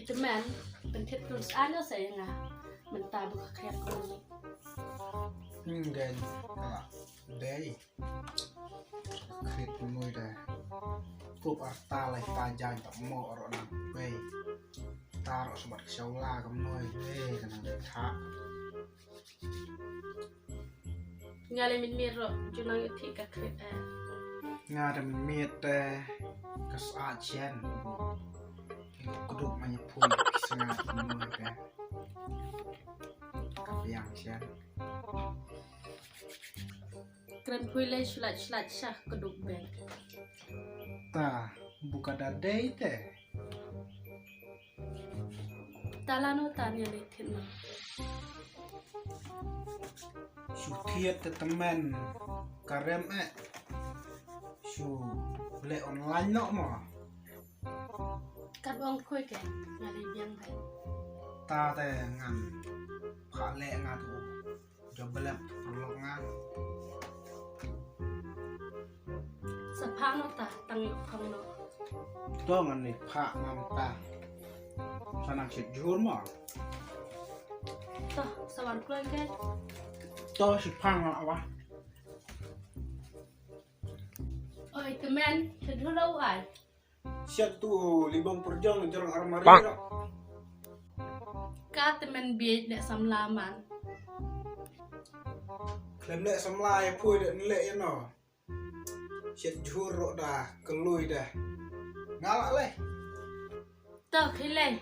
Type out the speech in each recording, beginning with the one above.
itu man pentit terus ada saya nggak mentah buka kayak gini. Gan kalah day krit mui dah kup arta lai tajam tak mau orang nak bay taruh sobat kesaula kemoi kena tak Ngali min miro junang itu kak krit ngada mit kes acian kuduk menyepun sangat mui dah kapiang sian keren pulai sulat syah keduk beng. Ta buka dadai teh. Talano tanya litin. Syukiat teman karem Syu beli online no mo. Kan uang kue ke ngali biang hai. Ta teh ngan pak le ngatu. Coba perlongan. Sepang no ta tang kong no. Tuh ngan nih pak mampa. Sanak sejur mo. Toh sawan kue ke. Tuh si pang apa? Oh itu man kedua lau ai. Siap tuh libang perjang jarang armari no. Ka temen biaya nek samlaman. Klaim lek samlai pui dek nilek ya no. Siap juruk dah, kelui dah. Ngalak leh. Toh kilai.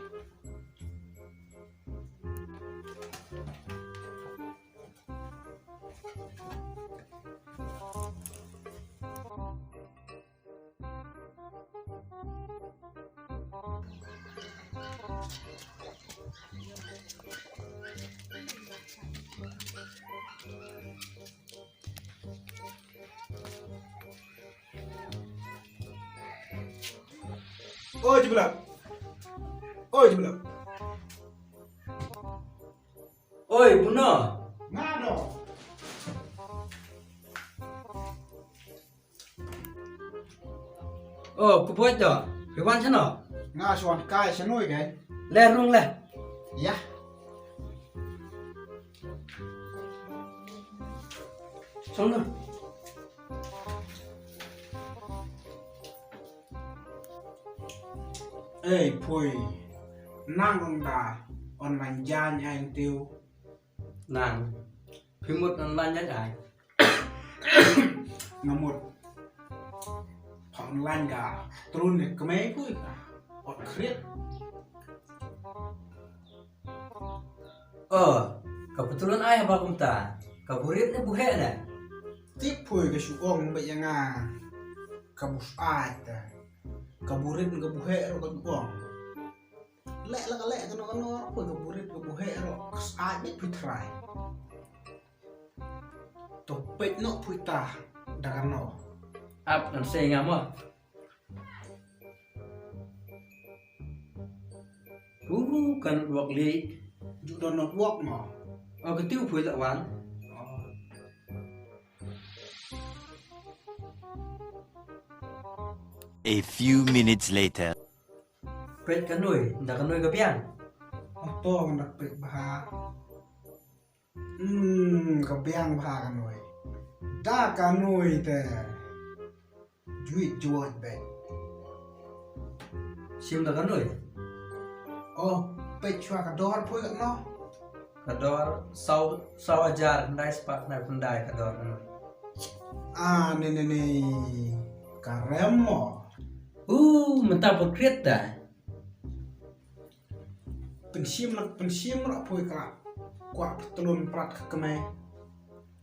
Oi jeblak. Oi jeblak. Oi Buno. Ngado. Oh pupuat dah. Kewan sana. Ngasuan kai senui kan? Le rung le. Ya. Sana. Pui. Nang ông ta online gian anh tiêu. Nang. Phimut online nhất ai. Ngamut. Online cả. Trun nih kemai pui. Ot krit. Kebetulan ayah bakum ta. Kaburit ni buhe na. Tip pui ke suong bay yang kabus ai ta. Kaburit ke buhe ro kan uang. Lek lah lek kano pui kaburit ke buhe ro kes ai bet pui try. Topet no pui ta dakano. Ap nan say ngamo. Kan wak li. Juga not work mo. Oh ketiu pui tak wan. A few minutes later. Pret kanoi, ndak kanoi kepian. Oto kan dak pek bah. Kebiang bah kanoi. Da kanoi te. Juit juat bet. Sim ndak kanoi. Oh, pek chua kador pui kat no. Kador sau ajar kendai sepak na kendai kador kanoi. Ni karem mo. Mentah berkret dah. Pensim rak pui kak. Kuak patlun prat kemai.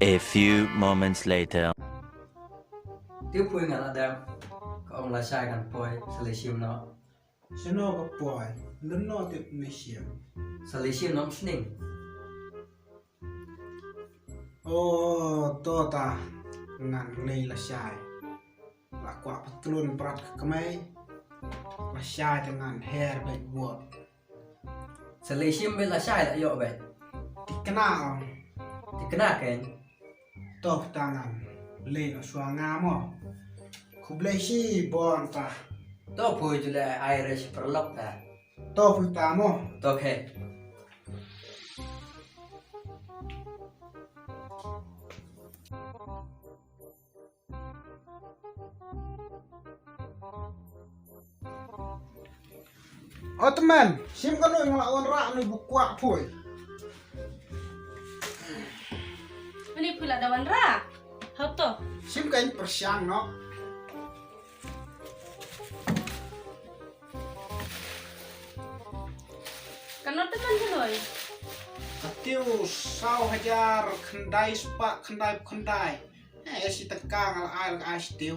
A few moments later. Tiếp pui ngan ada. Ông là sai kan poi selesim no. Seno ka poi. Leno tip mesim. Selesim no sning. Oh, to ta. Ngan lei la sai. La kuak patlun prat kemai. La sai dengan hair baik buat. Selesim bên là sai lại dọ vậy. Dikenal. Dikenal kan? Toh tangan. Lei no suanga mo. Kublai si bon ta. Tahu pui juga Irish perlok dah. Toh pertama. Oke. Oh teman, sim kan yang lawan rak nih bukuak boy. Ini pula dawan ra. Hop to. Sim kan persiang no. Kan teman haloy. Atiu sau hajar kendai spak kendai. Si tekang al ai stiu.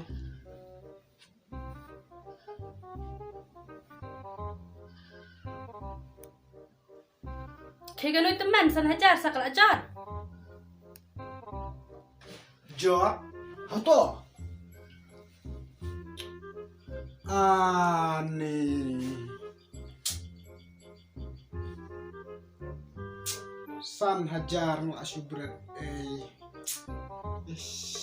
Kayak ganun teman san hajar sakal ajar. Jod, hato. Ani. San hajar no asubret. Ish.